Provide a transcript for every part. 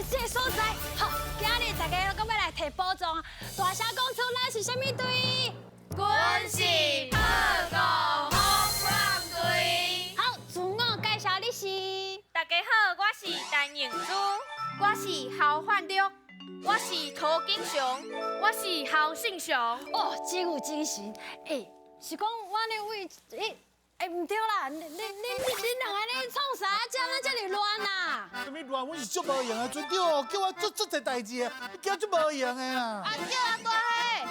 这个所在。好，今日大家都要来提宝藏啊！大声讲出咱是啥物队？阮是特工红浪队。好，自我介绍你是。大家好，我是陈颖珠，我是侯焕忠，我是涂景雄，我是侯信雄。哦，真有精神。是讲我那位唔对啦，你两个咧创啥？这咱这里乱啊！什么乱？阮是足无用的，船长哦，叫我做足侪代志的，你叫足无用的啦。叫大黑，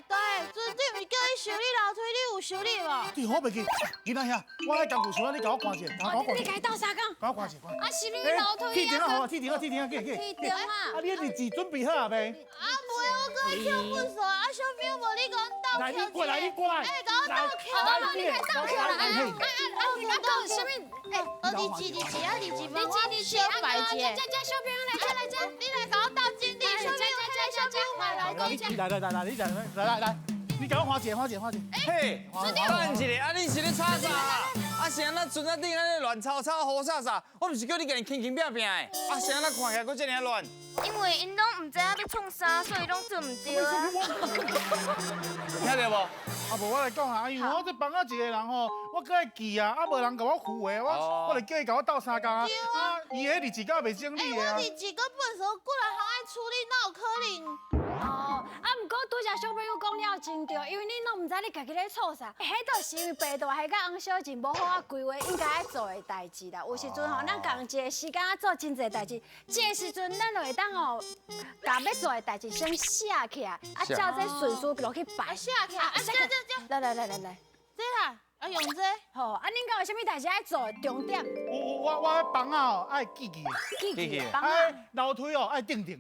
大黑，船长咪叫你修理楼梯，你有修理无？你好袂记，今仔遐，我喺工具箱，你甲我关者，甲我关者，你该倒啥讲？甲我关者，关。啊，是你楼梯啊！好啊，铁定啊，给。铁定啊！啊，你日子准备好啊未？啊，袂，我搁会跳粪扫，啊，小朋友无你甲阮斗来，跳你过来，你过来。甲我斗跳。你该倒跳啦！你讲讲什么？日子啊，日子帮我小摆者。这小朋友来这，你来甲我斗金地，小朋友来讲来，你甲我花钱。嘿，等一下，啊，你是咧吵啥？啊，是安那船仔顶安尼乱吵吵、好啥啥？我不是叫你甲伊轻轻拼拼的，啊，是安那看起来佫这尔乱？因为因拢唔知影要创啥，所以拢做唔对啊。听到无？啊，无我来讲啊，因为我这帮我一个人吼，我搁会记啊，啊无人甲我扶的，我就叫伊甲我斗三工啊，啊，伊迄日子敢袂整理的啊。我日子搁粪扫，过来行爱处理，哪有可能？不过拄则小朋友讲了真对，因为你拢唔知你家己咧创啥，迄就是因为爸大还甲翁小姐无好啊规划应该爱做的代志啦。有时阵吼，咱共一个时间啊做真侪代志，这个时阵咱就会当吼，把要做的代志先写起来，啊，照这顺序落去排。写起来，这，来，这啦，啊用这。好，啊，恁敢有啥物代志爱做？重点。我迄房啊，爱记，记，帮啊，楼梯哦爱定的。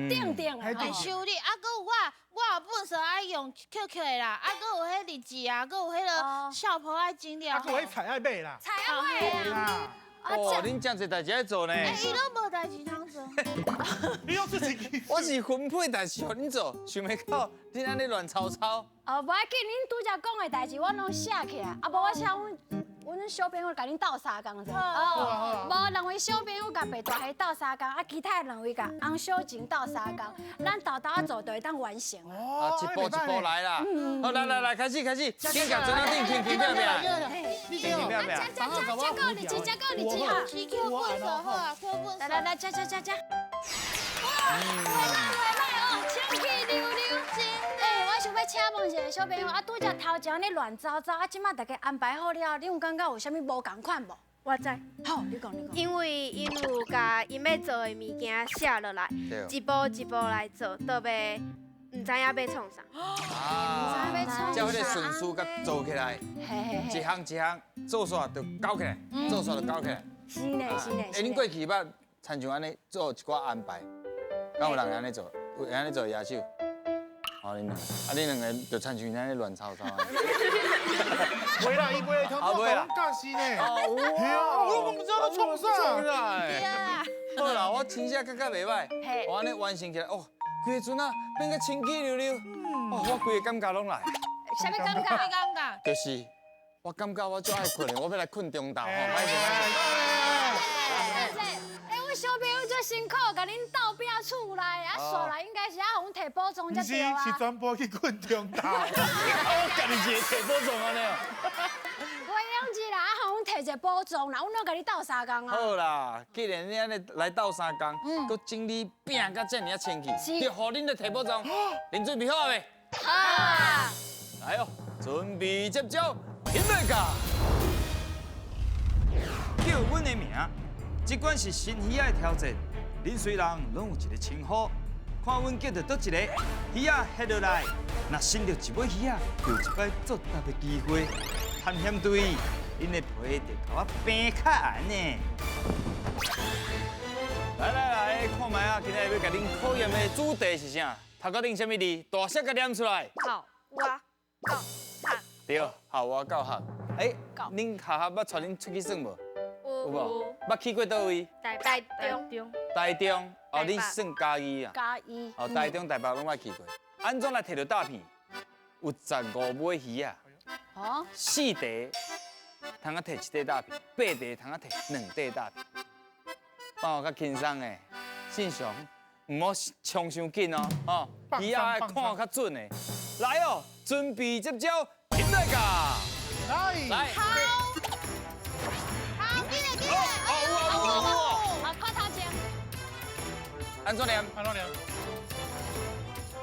定爱修理，啊，搁有我有粪扫爱用 QQ 的啦，啊，搁有迄日子啊，搁有迄个小婆爱整理啊，搁有迄菜爱买啦。菜啊买啊。哦，恁真侪代志爱做呢。伊拢无代志通做。你用自己。我是分配代志互恁做，想袂到恁安尼乱吵吵。无要紧，恁拄则讲的代志我拢写起来，啊，无我请阮小朋友甲恁斗相共者。无两位小朋友甲爸大黑斗相共，啊，其他两位甲翁小静斗相共，咱豆豆做就会当完成啊。啊，一步一步来啦。好，来，开始，先甲船仔顶轻拼拼。你这样，加个日子，加个日子哈。去捡粪扫好啊，捡粪扫。来，加。哇，袂歹哦，清气溜溜。我想要请问一下小朋友，啊，拄则头前咧乱糟糟，啊，即马大家安排好了，你有感觉有啥物无共款无？我知，好，你讲。因为因有甲因要做的物件写落来，一步一步来做，都袂唔知影要创啥。照迄个顺序甲做起来，一项做煞就搞起来，做煞就搞起来。是呢。恁过去捌参像安尼做一寡安排，敢有人安尼做，有安尼做野手。哦，恁两个，恁两个就参像安尼乱吵吵。袂啦，伊袂通我讲教是呢。嘿啊，我唔知我创啥。对啊。好啦，我真正感觉袂歹，我安尼完成起来，哦，规个船啊变个清气溜溜，哦，我规个感觉拢来。啥物感觉？就是我感觉我最爱困的，我要来困中昼吼，歹势。我小朋友最辛苦，甲恁斗拼厝内，啊，煞来应该是互阮摕保障才对啊。是全部去困中昼。我家己一个摕保障安尼哦。我用一啦，互阮摕一个保障啦，阮拢甲你斗相共啊。好啦，既然你安尼来斗三工，佮整理拼甲这尔清气，就互恁来摕保障。恁准备好未？好。来哦，准备接招，引来甲。叫阮的名。即管是新鱼仔的挑战，恁虽然拢有一个称呼，看阮叫到倒一个鱼仔下落来，若伸到一尾鱼仔，就有一摆作答的机会。探险队，恁的皮得甲我平较严呢。来，看卖啊！今日要甲恁考验的主题是啥？头壳顶什么字？大声甲念出来。好，我教学。对，好，我教学。恁下晡捌带恁出去耍无？有无？捌去过倒位？台中。台中，哦，恁算嘉义啊？嘉义。哦，台中、台北拢捌去过。安怎来摕到大片？有15尾鱼啊。哦。4地，通啊摕1块大片；8地通啊摕2块大片。帮我较轻松诶。信雄，唔好冲伤紧哦，哦，放鱼仔放看较准的。来哦，准备接招，金大家，来，来。好，好，进来进来，哦，好，看头前，安怎念？安怎念？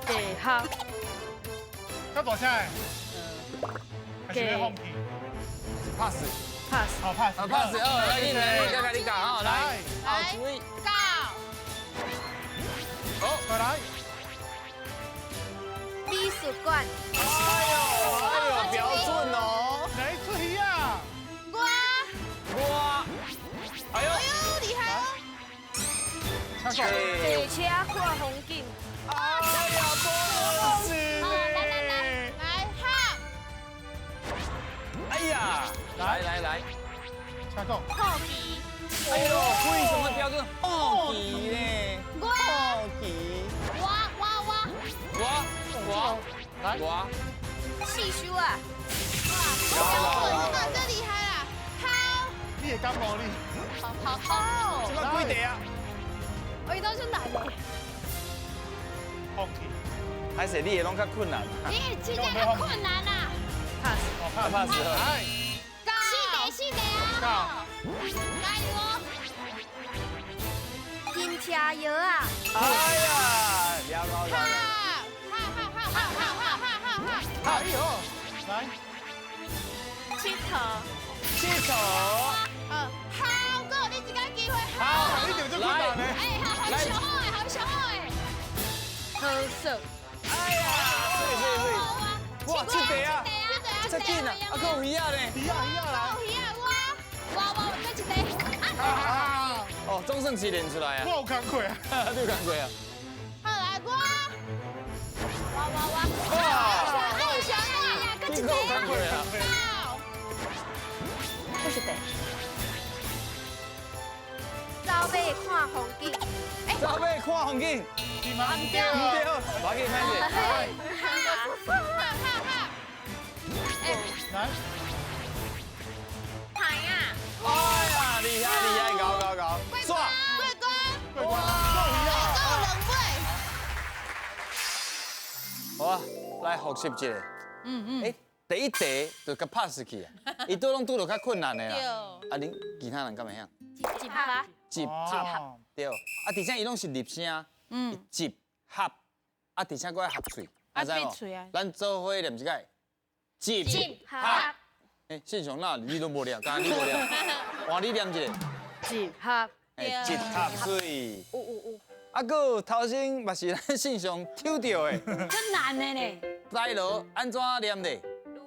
地下较大声的，还是要放屁？ pass， pass 好 pass，啊 pass，来你来，我甲你讲哦，来，好来注意，到，好，快来，美术馆，哎呦，标准哦，来出鱼啊！我，哎呦，哎呦，厉害哦！插手，地车看风景，哎呀，波是呢，来好，哎呀，来，插手，好奇，哎呦，为什么标准好奇呢？我，好奇，我，细修啊，我真的厉害啦！好，你也敢无你？好，这个几题啊？我遇到是难的，放屁，还是你的拢较困难？你真正很困难啊！ pass 好怕 pass 来，是的啊！加油！金车药啊，哎呀，了好，解。哎呦，来，佚佗，洗手，好，哥，你一个机会，好，你点这困难呢？哎，好小好哎，好小好哎！好色，哎呀，对，哇，这题啊，这紧啊，啊，还有鱼啊呢，鱼啊来，我这一个，哦，总算是练出来啊，我有工课啊！你有看过啊？好来我，哇，这你有看过啊？好，这是地。走马看风景，走马看风景，你吗？唔对，我给你拍一来，海啊，哎呀，厉害，搞，刷，过关，够鱼啊！好啊，来复习一下。哎，第一题就甲 pass 去啊，伊都拢拄到较困难的啦。啊，恁其他人敢会晓？一拍，集合，对。啊，而且伊拢是立声，集合，啊，而且佫爱合喙，知无？咱做伙念一个，集合。哎，信上哪你都无念，刚刚你无念，换你念一个，集合，哎，集合水。啊，佫头先嘛是咱信上抽到的，真难的呢。大路安怎念的？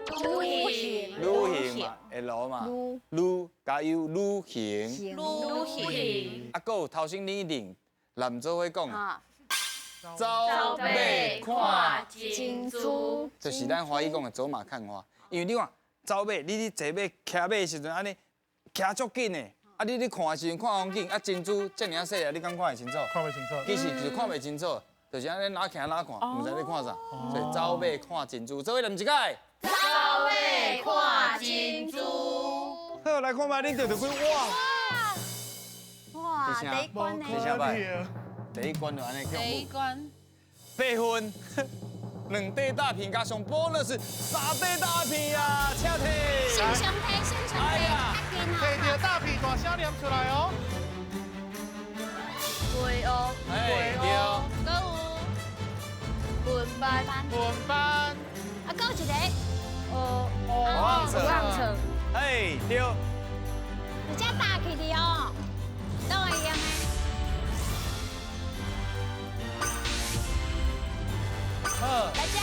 旅行，旅行嘛，会路嘛，旅加油旅行。啊，佫有头先你定男做伙讲的，走马看，金珠，就是咱华语讲的走马看花。因为你看走马，你坐马骑马的时阵安尼骑足紧的，啊你看的时阵看风景，啊珍珠遮尔细啊，你敢看会清楚？看不清楚。其实就是看袂清楚，就是安尼哪骑哪看，唔知你看啥。所以走马看珍珠，做伙念一个。走马看珍珠，好，来看觅恁钓到几哇？哇，第一关呢？第啥摆？第一关就安尼叫。第一关， 8分，2块大片加上 bonus 3块大片啊，请提。先上题，先上题，较紧摕着大片大声念出来哦。会哦，哎，对。搁有分班，轮班，啊，还有一个，望望城。城，哎，对。你遮打起的哦，跟我一样的。好，大家，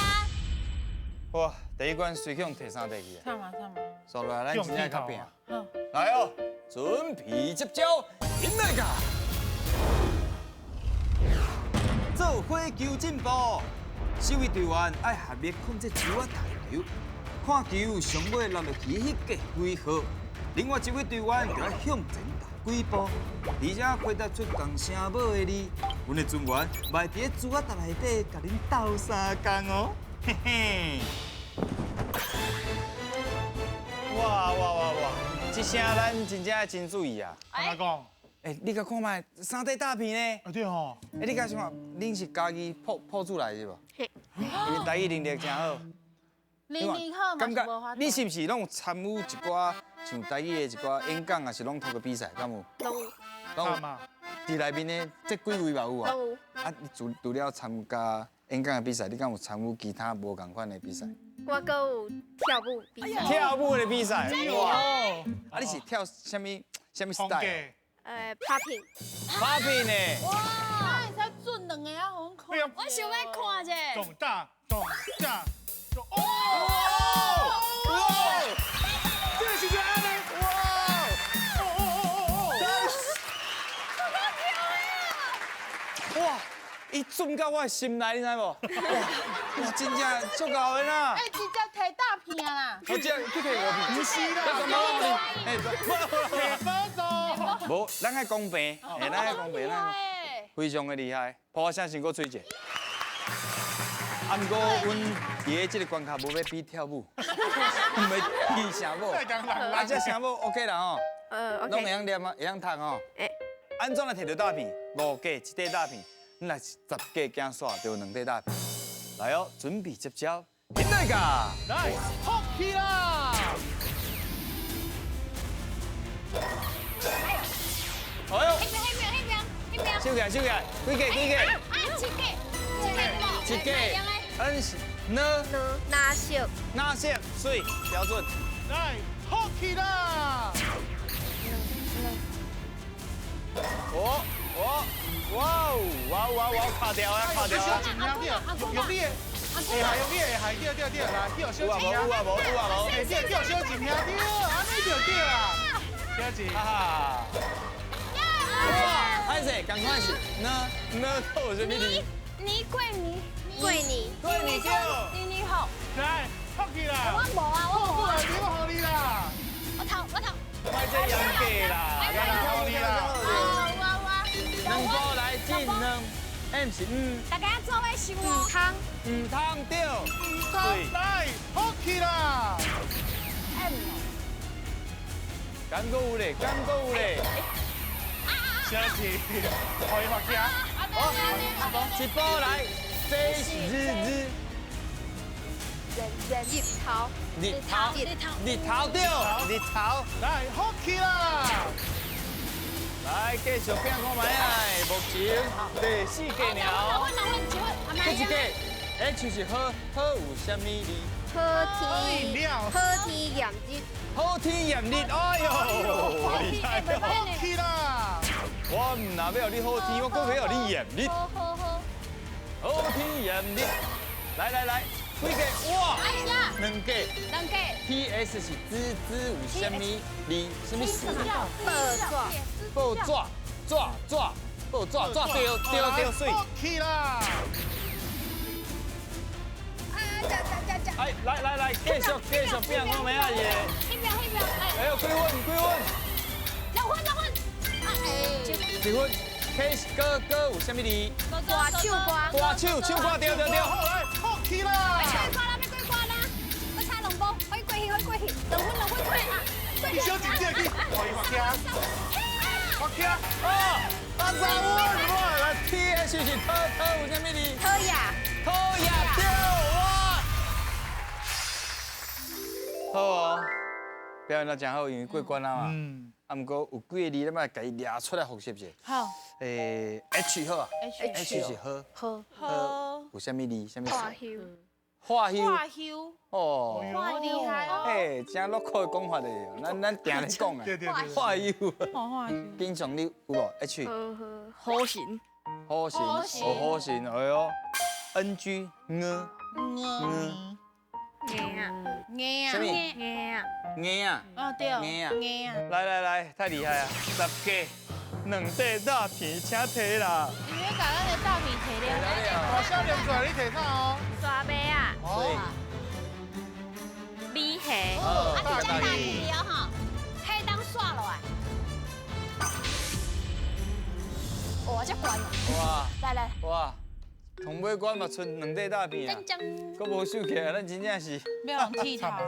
哇，第一关随向摕3题去啊，唱嘛，所以咱真正较拼。好，来哦，准备接招，赢那个。做伙求进步，守卫队员爱合力控制球啊大球，看球上尾落落去迄个几号，另外一位队员就要向前踏几步，而且回答出共声母的字。阮的船员卖伫珠仔塔内底，甲恁斗相共哦，嘿嘿。哇！这声咱真正要真注意啊！安怎讲？你甲看卖三块大片呢？啊对吼，你甲想看，恁是家己泡出来是无？因为台语能力真好。能力好嘛感觉是无法度。你是不是拢有参与一寡像台语的一寡演讲，还是拢透过比赛？敢有？拢有拢有。大嘛，伫内面的这几位嘛有啊？拢有，啊，你除了参加演讲的比赛，你敢有参与其他无共款的比赛？我搁有跳舞比赛，跳舞的比赛，哇！哦，啊，你是跳什么风 style？格， popping， popping 呢？啊，会使准两个啊，好看。哎呀，我想要看者。咚大咚大，哦，哇！这个是怎样呢？哇！伊准到我的心内，你知无？哇！哇，真正足够的啦！哎，直接摕大片啦。我这去摕五片。不是啦，哎，铁分哦，无，咱爱公平，咱爱公平，咱非常的厉害。破声先搁吹者。啊，毋过阮伫个即个关卡无要比跳舞，要比声舞。太刚人啊，这声舞 OK 啦吼，拢会 OK，晓念啊，会晓读吼。哎，安怎来摕到大片？5架一块大片，咱来10架竞耍就有2块大片。来哦，准备接招，引来噶！来，好起啦！哎呦，迄边，收起来，收起来，几架？一架，咱是呢，拿色，哪些水标准？来，好起啦！哇，卡掉啊，卡掉啊！紧张点，用力，会对，来，叫小紧有啊无？对，叫小紧听对，安尼就对啦，小紧。哈哈！哇，拍势，赶快是呢，都有什么字？你贵你，贵你，对，你叫。你好，来，好起啦！我无啊，我无啊，我好你啦！我头，快这杨给啦，好你啦！两波来进两，M 是大家做伙想哦，汤，唔通掉，对，来，好起啦！敢够有嘞，小紧，可以发家。一波来，这是日头掉，来，好起啦！来继续变看卖啊！目前第4架鸟，第一架 H 是好有啥物字？好饮料，天炎日，好天炎日，哎呦，厉害哦！好起啦！我唔那要你好天，我搁要你炎日，好，好天炎日。来，几架？哇，2架。PS 是知有啥物字？什么词？报抓，对，水。好起啦！哎，来，继续变看卖啊耶！哎呦，几分？几分 ？Case 哥有啥物字？大手歌对。好来，好起啦！你小紧点去，可以发家。发家，哦，30分哇！来 PS 是有啥物字？讨厌对哇！好哦，表演得真好，因为过关啊嘛。啊，毋过有几个字，咱嘛家己抓出来复习者。好H 好啊 ，H 是好，好，有啥物字？啥物字？花休，花休。化休，哦，好厉害哦。嘿，真落口的讲法的，咱定咧讲啊。对，花休。好化休，经常你有无 ？H 好行，好行，哎呦，NG 硬什么？硬，硬啊！啊对，硬啊。来，太厉害啊！10架2块大片，请提啦！你要把咱的大米提了。我少年出来，你提啥哦？刷杯啊，哦，米鞋，大家黑当刷落来。哇，这关了，来，哇，同尾关嘛，剩2块大片啊，佫无收起来，咱真正是。不要替他。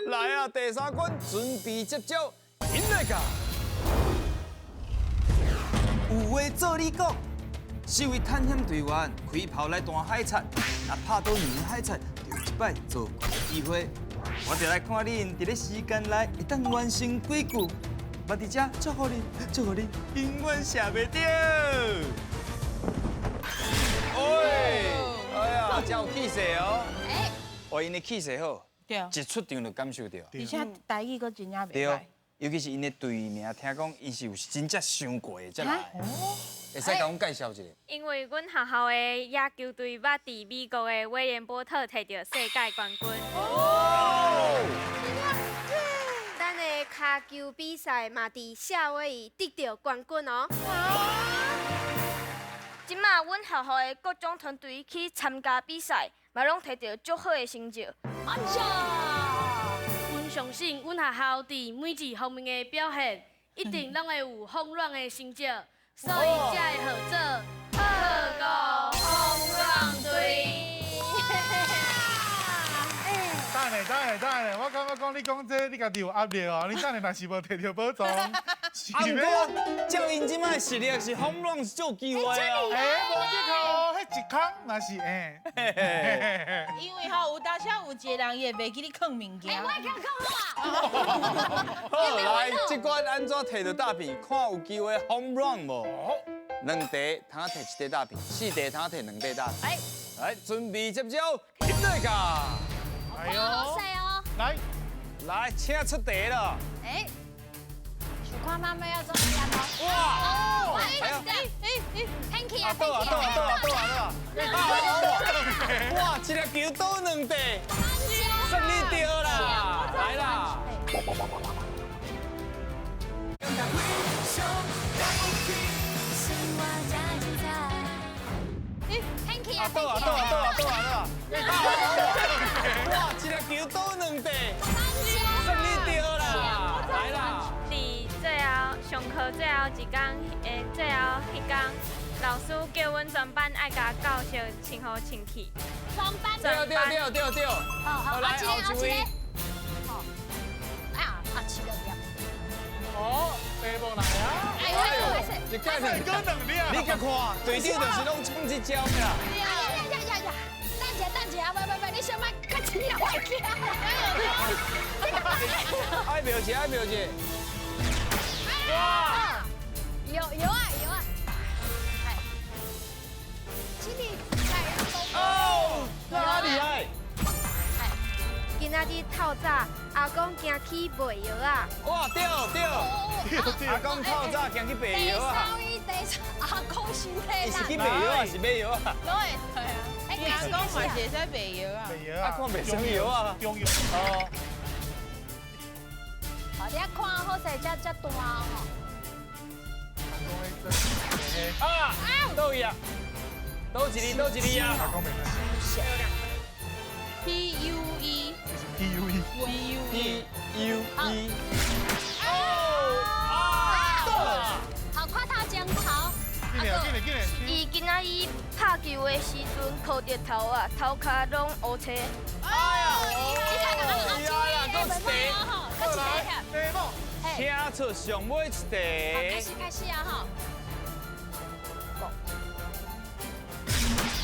来啊，第3关准备接招，引来噶！话做你讲。身为探险队员，开炮来弹海贼，若拍到两个海贼，就有一摆做鬼的机会。我就来看恁伫咧时间内会当完成几句。我伫遮祝福你，祝福你永远写袂掉。哎呀，真有气势哦！哎，哇，因的气势好，对，一出场就感受到。而且台语佫真正袂对歹。，尤其是因的队名，听讲伊是有真正上过的才来的。会使甲阮介绍一下？因为阮学校的野球队捌伫美国的威廉波特摕到世界冠军。咱的骹球比赛嘛，伫夏威夷得到冠军哦。即马阮学校的各种团队去参加比赛，嘛拢摕到足好的成绩。哎呀，阮相信阮学校伫每一方面的表现，一定拢会有轰乱的成绩，所以才会号做特高轰乱队。等下，我感觉讲你讲这，你家己有压力哦。你等下若是无摕到宝藏，是啊，毋要过照因即摆实力是轰乱是有机会哦。无这口，迄一空若是因为吼有当时有一个人伊会袂记你藏物件。我看看啊！好，来，这关安怎摕到大片？看有机会 home run 无？两题通摕一题大片，4题通摕2题大片。来，准备接招，起来噶！哎呦，好势哦！来，来，请出题了。哎，想看妈妈要做什么？哇！哎呀， ，Hanky 啊啊，倒啊，倒啊，倒啊，倒啊，倒啊！哇，一粒球倒2题，算你对啦！来啦！ ，Hanky 啊，倒啊，倒啊，倒啊，倒啊，倒啊！哇，一粒球倒2题，算你对啦！来啦！伫最后上课最后一天的最后迄天，老师叫阮全班爱甲教室穿好穿去。双班对对对对对。好，来，后一位。好，啊，7个点。哦，第步来啊！哎，开始。再一盖两搁两粒。你甲看，队长就是拢冲一招呀！呀！等一下，不，你小麦快起来，快起来！爱瞄一，爱瞄一。哇！有啊！哎，请你哦，哪厉害？今仔日透早，阿公行去卖药啊。哇，对，阿公透早行去卖药啊！阿公身体伊是去啦。卖药啊，是买药啊？拢会对啊。阿公嘛是会使卖药啊。卖药啊！啊，看卖什么药啊？中药。哦，你看好势，才大吼。啊，倒伊啊，倒一粒啊！阿公袂使， PUE 就是 PUE。 PUE。好，看头前头。紧点！伊今仔日拍球的时阵，抱着头啊，头壳拢乌青。哎呀，你看看阿呀啦，哥搁一题，哈，搁一题。第步。请出上尾一题。开始啊哈。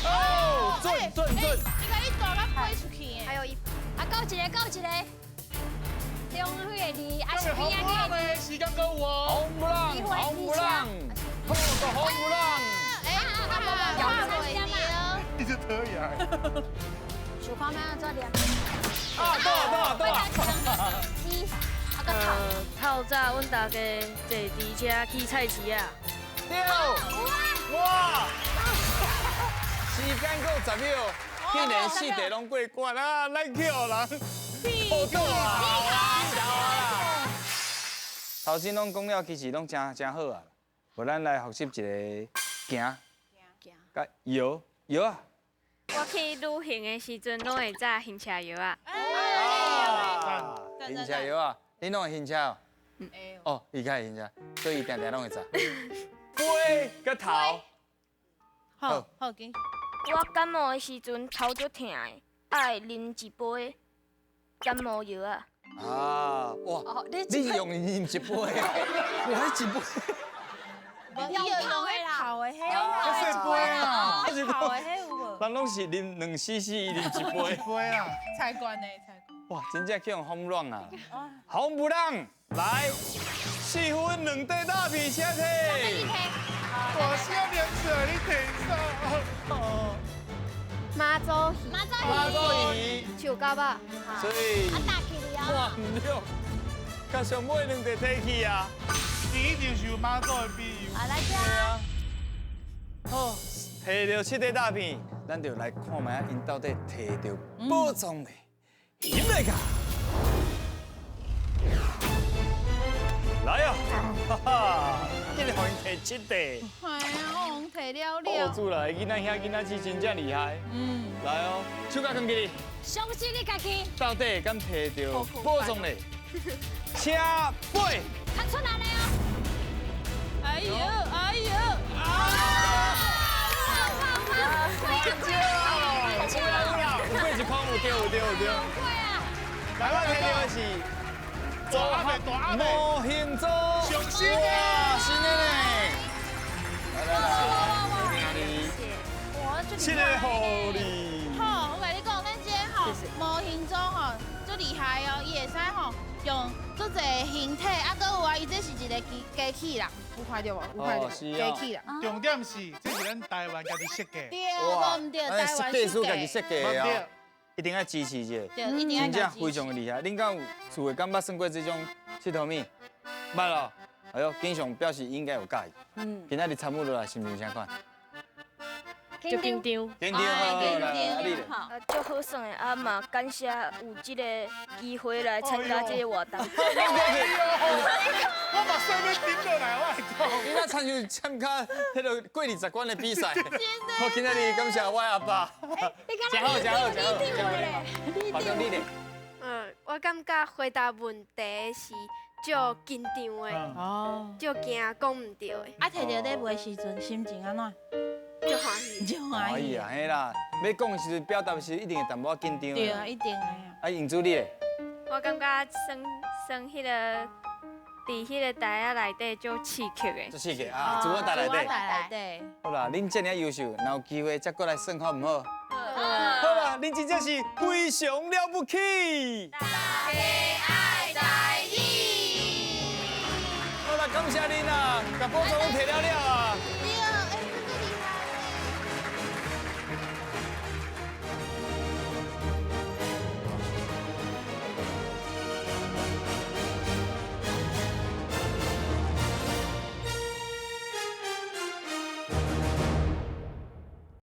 哦，准！你甲你大甲飞出去的。还有一啊，够一个。中迄个字，啊是边好啊个的时间够有哦。红不浪，红不浪，好个红不浪。你就可以啊。想看咩做两。啊，倒啊！啊个头。透早阮大家坐伫车去菜市啊，对，哇！时间够10秒，竟然4题拢过关啊！咱去互人报道啊！头先拢讲了，其实拢真好啊。无咱来学习一个行，甲摇啊！我去旅行的时阵，拢会载行车药啊。行车摇啊！你拢会行车哦？哦，伊较会行车，所以伊定定拢会载。杯甲头。好，紧。我感冒的时阵头足痛的，爱啉一杯感冒药啊。啊，哇！你用饮一杯啊？我还一杯。用泡的啦，的迄这是杯啊，泡的迄有无？人拢是啉2 cc， 伊啉1杯。杯啊，菜罐的菜罐。哇，真正去用轰乱啊！红不让来，4分2块大皮车体。我少年者你提上。妈祖鱼，马祖鱼，手夹吧。所以啊，大气的哇啊！ ，6，甲上尾2块体去啊！你一定是有妈祖的庇佑。啊，来对这。啊。好，摕到7块大片，咱就来看卖因到底摕到宝藏的鱼来噶。来啊！哈哈，今日互因摕7块。哎呀，我摕了哦，了。主来，囡仔遐囡仔是真正厉害。来哦，手甲放起哩，相信你家己，到底敢摕到宝藏嘞？车尾，看出来了哦。哎呦哎呦！有过一筐，有对。来，我摕到的是大阿伯，模型组，上新的哇，新的呢！来，哇，这7个互你。好，我甲你讲，咱这吼模型组吼最厉害哦，伊会使吼用足侪形体，啊，搁有啊，伊这是一个机器啦，有看到无？有看到哦是哦机器啦。重点是，这是咱台湾家己设计。对，无唔对，台湾设计师家己设计的对哦，一定要支持一下。对，一定要真正家非常的厉害。恁敢有厝的敢捌算过这种佚佗物？捌咯。哎呦，经常表示应该有介意。今仔日参与落来，是毋是啥款？就紧张。紧张好，来啊你咧。足好耍的，啊嘛感谢有这个机会来参加这个活动。我把上面顶落来，我讲。伊若参加迄个过20关的比赛。我今仔日感谢我阿爸。真好，真好，真好，真好。华中你咧？我感觉回答问题是足紧张的，哦，足惊讲唔对的，啊，摕到礼物的时阵心情安怎？足欢喜。就欢喜可以啊，嘿啦，要讲的时阵表达的时候一定会淡薄仔紧张对啊，的。一定的呀。啊，英主你咧？我感觉算迄个，伫迄个台仔内底足刺激的。这四个啊，主我带来主我的。带来的。好啦，恁这么优秀，若有机会再过来算好唔好？好啦，恁真正是非常了不起。爱在意。好啦，感谢恁啊，把宝藏摕了了啊。